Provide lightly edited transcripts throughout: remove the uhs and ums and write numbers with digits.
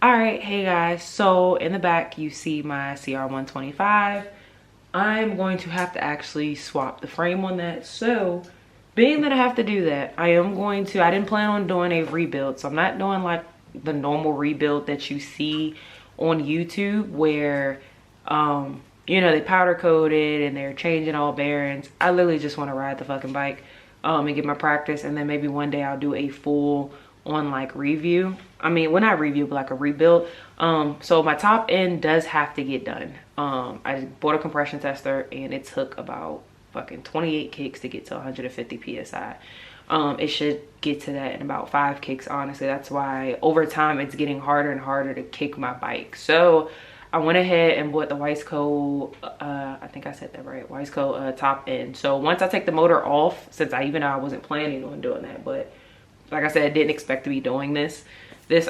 All right, hey guys, so in the back you see my Cr125. I'm going to have to actually swap the frame on that. So being that I have to do that, I didn't plan on doing a rebuild. So I'm not doing like the normal rebuild that you see on YouTube where, you know, they powder coated and they're changing all bearings. I literally just want to ride the fucking bike and get my practice. And then maybe one day I'll do a full on like review. I mean, well, not review, but like a rebuild. So my top end does have to get done. I bought a compression tester and it took about fucking 28 kicks to get to 150 psi. It should get to that in about 5 kicks, honestly. That's why over time it's getting harder and harder to kick my bike. So I went ahead and bought the Wiseco, I think I said that right, Wiseco top end. So once I take the motor off, since I wasn't planning on doing that, but like I said, I didn't expect to be doing this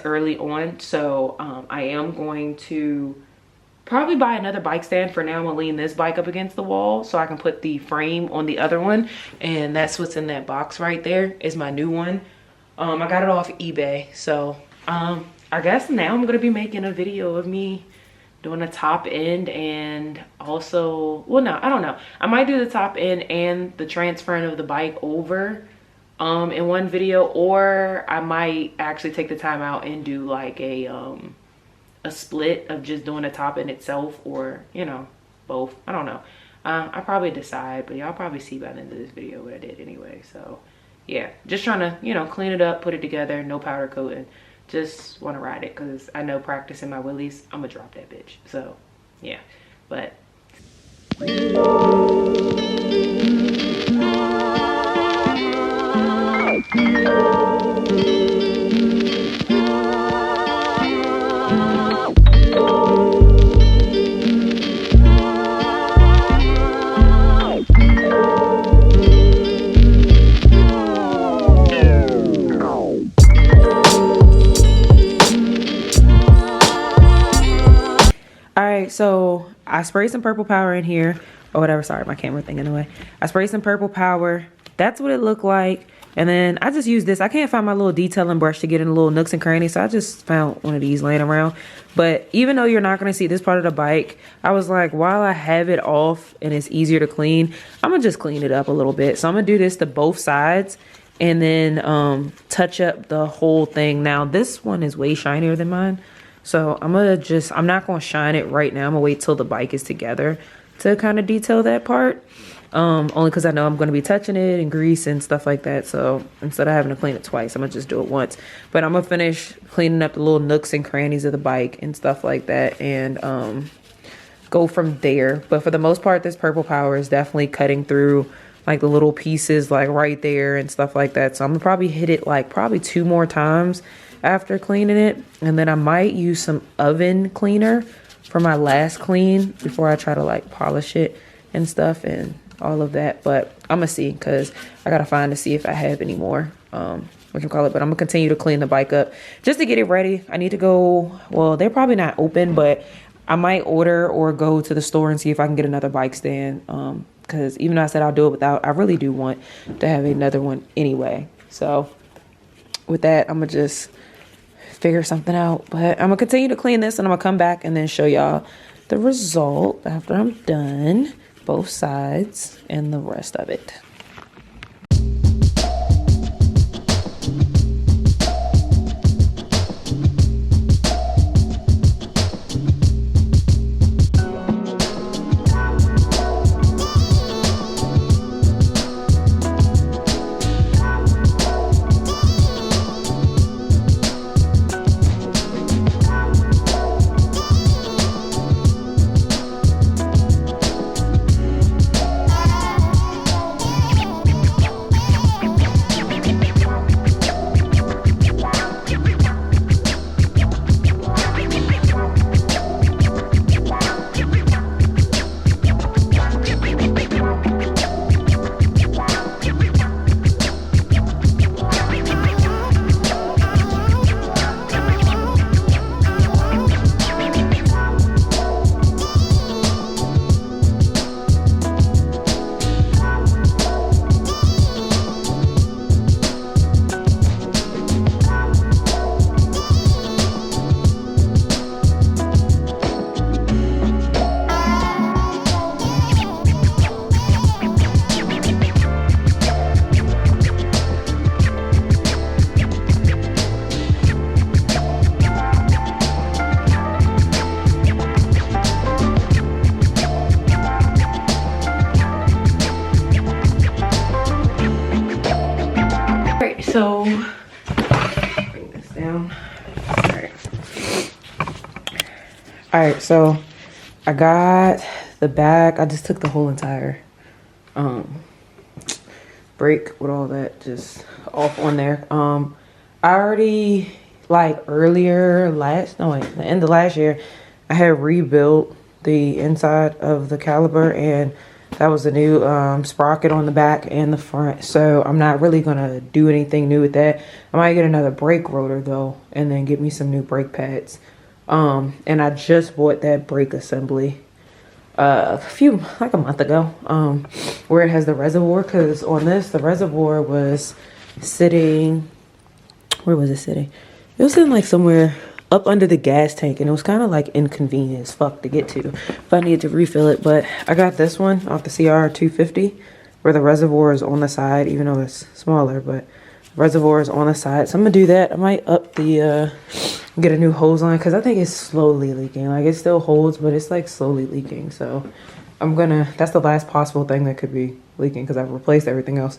early on. So I am going to probably buy another bike stand. For now, I'm gonna lean this bike up against the wall so I can put the frame on the other one. And that's what's in that box right there is my new one. I got it off eBay. So I guess now I'm gonna be making a video of me doing a top end and also, well, no, I don't know. I might do the top end and the transferring of the bike over in one video, or I might actually take the time out and do like a split of just doing the top end itself, or you know, both. I don't know. I probably decide, but y'all probably see by the end of this video what I did anyway. So yeah, just trying to, you know, clean it up, put it together, no powder coating. Just want to ride it because I know practicing my wheelies, I'm gonna drop that bitch. So yeah, but so I sprayed some purple power in here or whatever. Sorry, my camera thing in the way. I sprayed some purple power. That's what it looked like. And then I just used this. I can't find my little detailing brush to get in the little nooks and crannies. So I just found one of these laying around. But even though you're not going to see this part of the bike, I was like, while I have it off and it's easier to clean, I'm going to just clean it up a little bit. So I'm going to do this to both sides and then touch up the whole thing. Now, this one is way shinier than mine. So I'm not going to shine it right now. I'm going to wait till the bike is together to kind of detail that part. Only because I know I'm going to be touching it and grease and stuff like that. So instead of having to clean it twice, I'm going to just do it once. But I'm going to finish cleaning up the little nooks and crannies of the bike and stuff like that. And go from there. But for the most part, this purple power is definitely cutting through like the little pieces like right there and stuff like that. So I'm going to probably hit it like probably 2 more times after cleaning it, and then I might use some oven cleaner for my last clean before I try to like polish it and stuff and all of that. But I'm gonna see, because I gotta find to see if I have any more we can call it. But I'm gonna continue to clean the bike up just to get it ready. I need to go, well, they're probably not open, but I might order or go to the store and see if I can get another bike stand, because even though I said I'll do it without, I really do want to have another one anyway. So with that, I'm gonna just figure something out. But I'm gonna continue to clean this and I'm gonna come back and then show y'all the result after I'm done, both sides and the rest of it. All right, so I got the back. I just took the whole entire brake with all that just off on there. I already, like earlier the end of last year, I had rebuilt the inside of the caliper, and that was the new sprocket on the back and the front. So I'm not really gonna do anything new with that. I might get another brake rotor though, and then get me some new brake pads. And I just bought that brake assembly like a month ago, where it has the reservoir, because on this, the reservoir was sitting, where was it sitting? It was sitting like somewhere up under the gas tank, and it was kind of like inconvenient as fuck to get to if I needed to refill it. But I got this one off the Cr125, where the reservoir is on the side, even though it's smaller, but the reservoir is on the side. So I'm gonna do that. I might up the get a new hose line, because I think it's slowly leaking. Like, it still holds, but it's like slowly leaking. So I'm gonna, that's the last possible thing that could be leaking, because I've replaced everything else.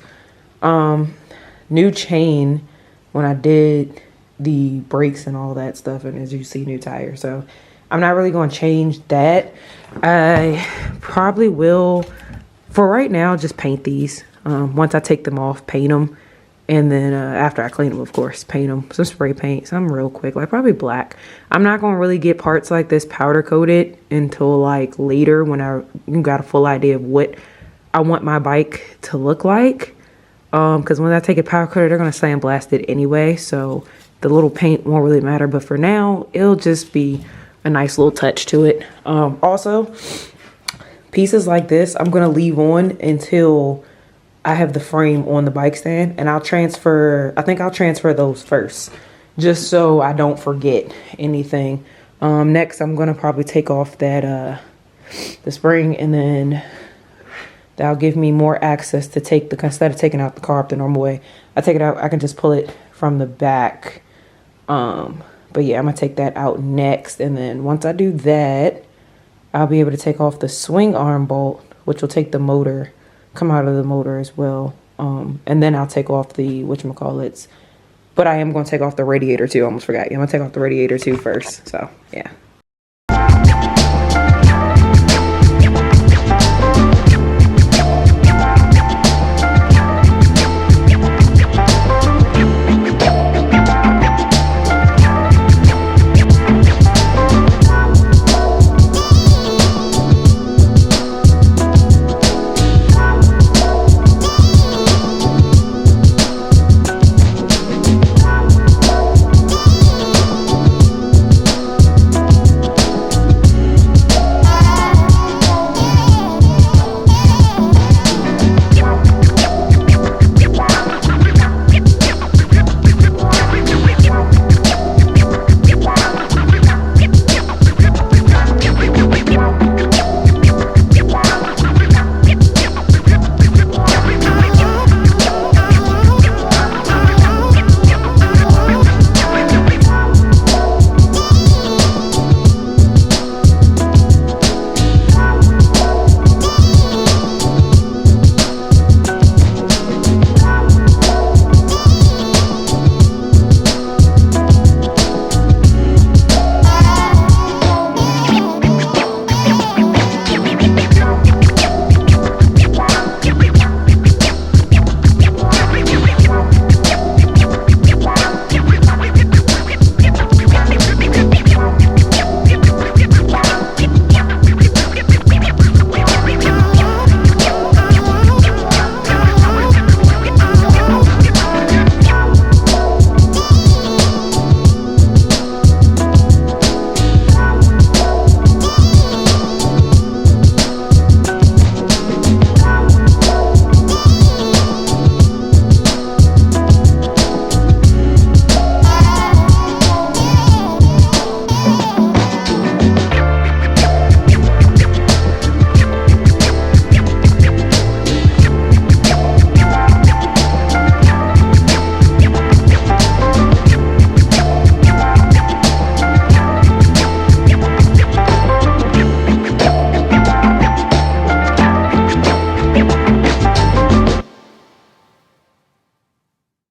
New chain when I did the brakes and all that stuff, and as you see, new tires. So I'm not really going to change that. I probably will, for right now, just paint these. Once I take them off, paint them, and then after I clean them, of course, paint them, some spray paint, some real quick, like probably black. I'm not going to really get parts like this powder coated until like later, when I got a full idea of what I want my bike to look like. Because when I take it powder coated, they're going to sandblast it anyway, so the little paint won't really matter. But for now, it'll just be a nice little touch to it. Also, pieces like this, I'm going to leave on until I have the frame on the bike stand, and I think I'll transfer those first, just so I don't forget anything. Next, I'm going to probably take off that, the spring, and then that'll give me more access to take instead of taking out the carb the normal way, I take it out, I can just pull it from the back. But yeah, I'm gonna take that out next, and then once I do that, I'll be able to take off the swing arm bolt, which will take the motor, come out of the motor as well. And then I'll take off the whatchamacallits, but I am gonna take off the radiator too. I almost forgot. Yeah, I'm gonna take off the radiator too first. So yeah.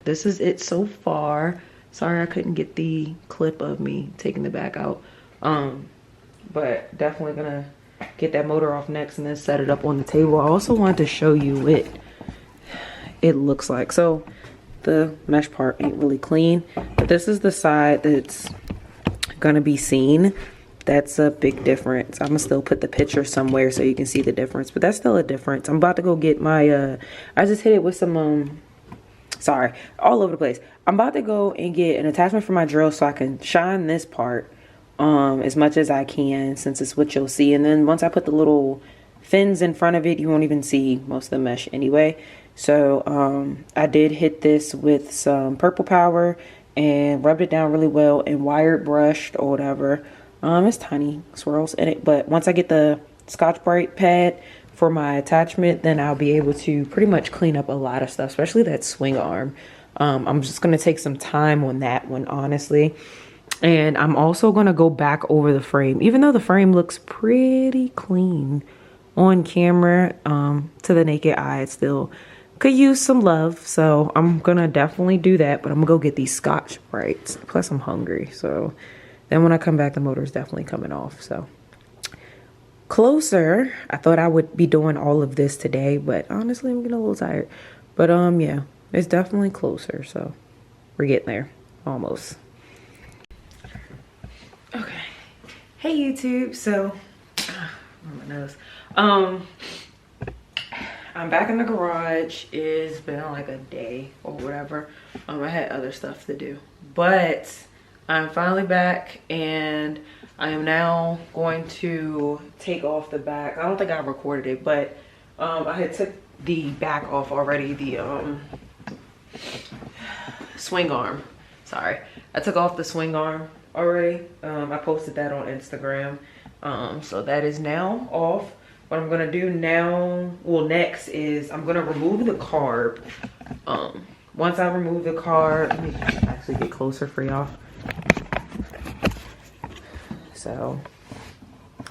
This is it so far. Sorry I couldn't get the clip of me taking the back out. but definitely gonna get that motor off next and then set it up on the table. I also wanted to show you what it looks like. So the mesh part ain't really clean, but this is the side that's gonna be seen. That's a big difference. I'm gonna still put the picture somewhere so you can see the difference, but that's still a difference. I'm about to go get my I just hit it with some sorry, all over the place. I'm about to go and get an attachment for my drill so I can shine this part as much as I can, since it's what you'll see. And then once I put the little fins in front of it, you won't even see most of the mesh anyway. So I did hit this with some purple power and rubbed it down really well and wired brushed or whatever. It's tiny swirls in it, but once I get the Scotch-Brite pad for my attachment, then I'll be able to pretty much clean up a lot of stuff, especially that swing arm. I'm just gonna take some time on that one, honestly. And I'm also gonna go back over the frame, even though the frame looks pretty clean on camera. To the naked eye, it still could use some love. So I'm gonna definitely do that, but I'm gonna go get these Scotch-Brites. Plus I'm hungry, so then when I come back, the motor is definitely coming off. So closer. I thought I would be doing all of this today, but honestly, I'm getting a little tired. But yeah, it's definitely closer. So we're getting there, almost. Okay. Hey YouTube. So, my nose. I'm back in the garage. It's been like a day or whatever. I had other stuff to do, but I'm finally back and I am now going to take off the back. I don't think I recorded it, but I had took the back off already, the swing arm. Sorry, I took off the swing arm already. I posted that on Instagram. So that is now off. What I'm gonna do now, well, next is I'm gonna remove the carb. Once I remove the carb, let me actually get closer for y'all. So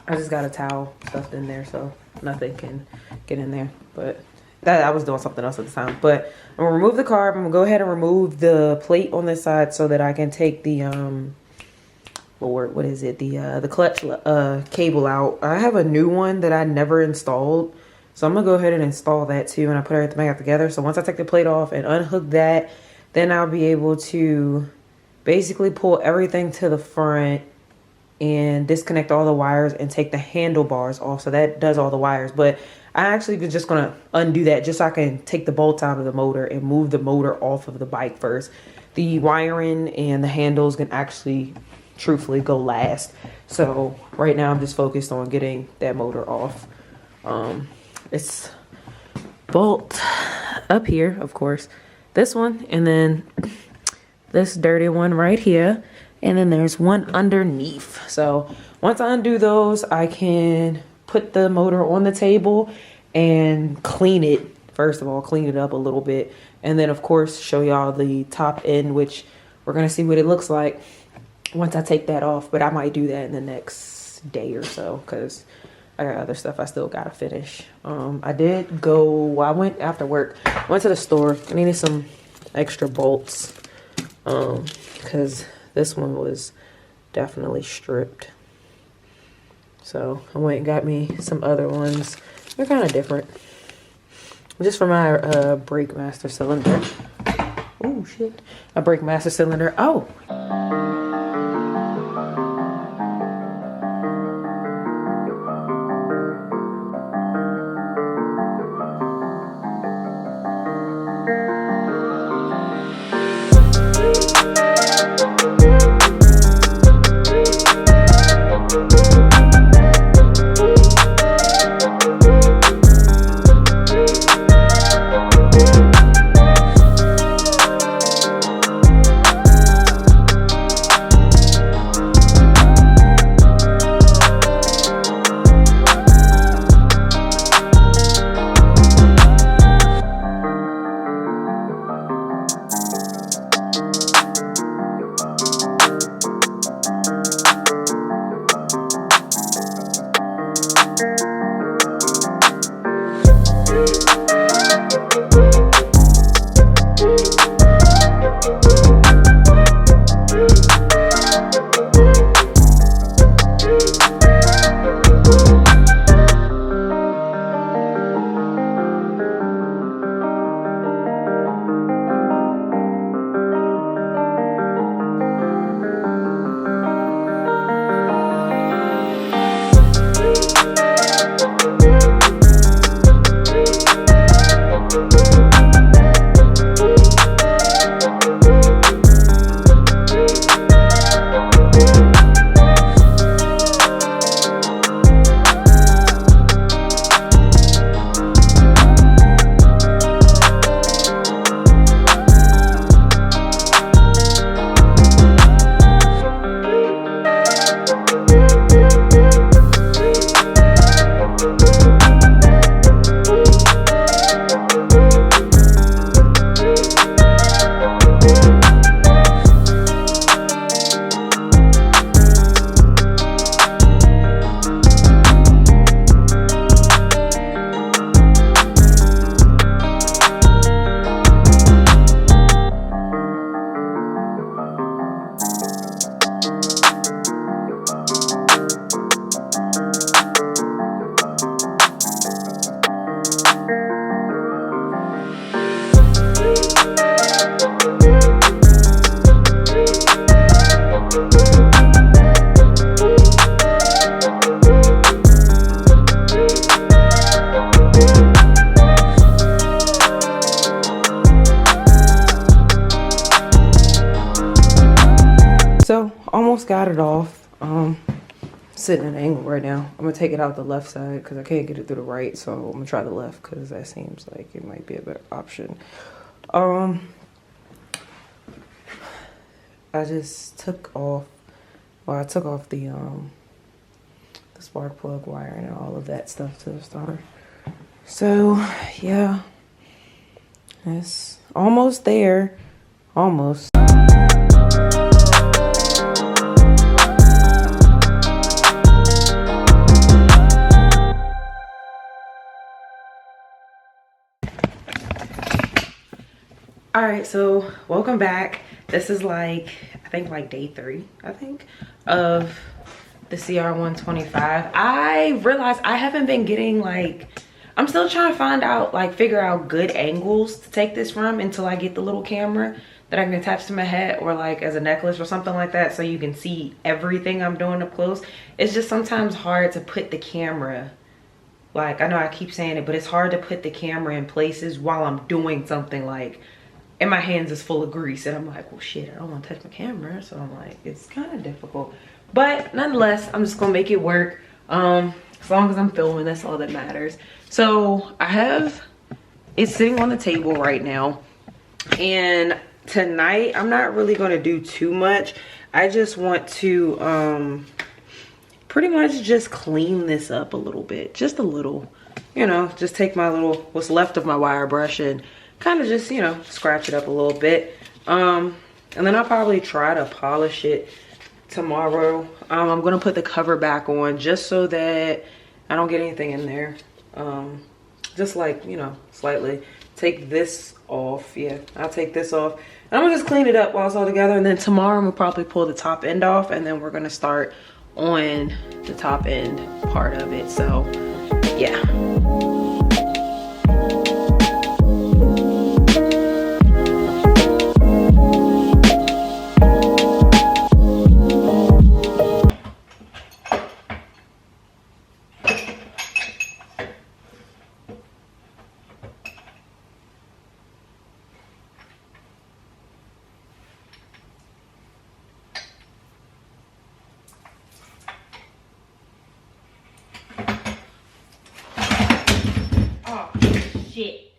I just got a towel stuffed in there so nothing can get in there, but that I was doing something else at the time. But I'm gonna remove the carb. I'm gonna go ahead and remove the plate on this side so that I can take the Lord, what is it, the clutch cable out. I have a new one that I never installed, so I'm gonna go ahead and install that too, and I put everything back together. So once I take the plate off and unhook that, then I'll be able to basically pull everything to the front and disconnect all the wires and take the handlebars off. So that does all the wires, but I actually was just gonna undo that just so I can take the bolts out of the motor and move the motor off of the bike first. The wiring and the handles can actually truthfully go last. So right now I'm just focused on getting that motor off. It's bolt up here, of course, this one, and then this dirty one right here. And then there's one underneath. So once I undo those, I can put the motor on the table and clean it. First of all, clean it up a little bit. And then, of course, show y'all the top end, which we're going to see what it looks like once I take that off. But I might do that in the next day or so because I got other stuff I still got to finish. I went after work. Went to the store. I needed some extra bolts because this one was definitely stripped. So I went and got me some other ones. They're kind of different. Just for my brake master cylinder. Oh shit. A brake master cylinder. Oh. almost got it off. Sitting at an angle right now. I'm gonna take it out the left side because I can't get it through the right, so I'm gonna try the left because that seems like it might be a better option. I just took off, well, I took off the spark plug wire and all of that stuff to the starter. So yeah, it's almost there, almost. All right, so welcome back. This is like, I think like day 3, I think, of the Cr125. I realized I haven't been getting like, I'm still trying to find out, like figure out good angles to take this from until I get the little camera that I can attach to my head or like as a necklace or something like that so you can see everything I'm doing up close. It's just sometimes hard to put the camera, like I know I keep saying it, but it's hard to put the camera in places while I'm doing something like, and my hands is full of grease and I'm like, well shit, I don't want to touch my camera, so I'm like, it's kind of difficult, but nonetheless I'm just gonna make it work. As long as I'm filming, that's all that matters. So I have it sitting on the table right now, and tonight I'm not really going to do too much. I just want to pretty much just clean this up a little bit, just a little, you know, just take my little, what's left of my wire brush and kind of just, you know, scratch it up a little bit, and then I'll probably try to polish it tomorrow. I'm gonna put the cover back on just so that I don't get anything in there, just like, you know, slightly take this off. Yeah, I'll take this off and I'm gonna just clean it up while it's all together, and then tomorrow I'm gonna probably pull the top end off and then we're gonna start on the top end part of it. So yeah. Shit.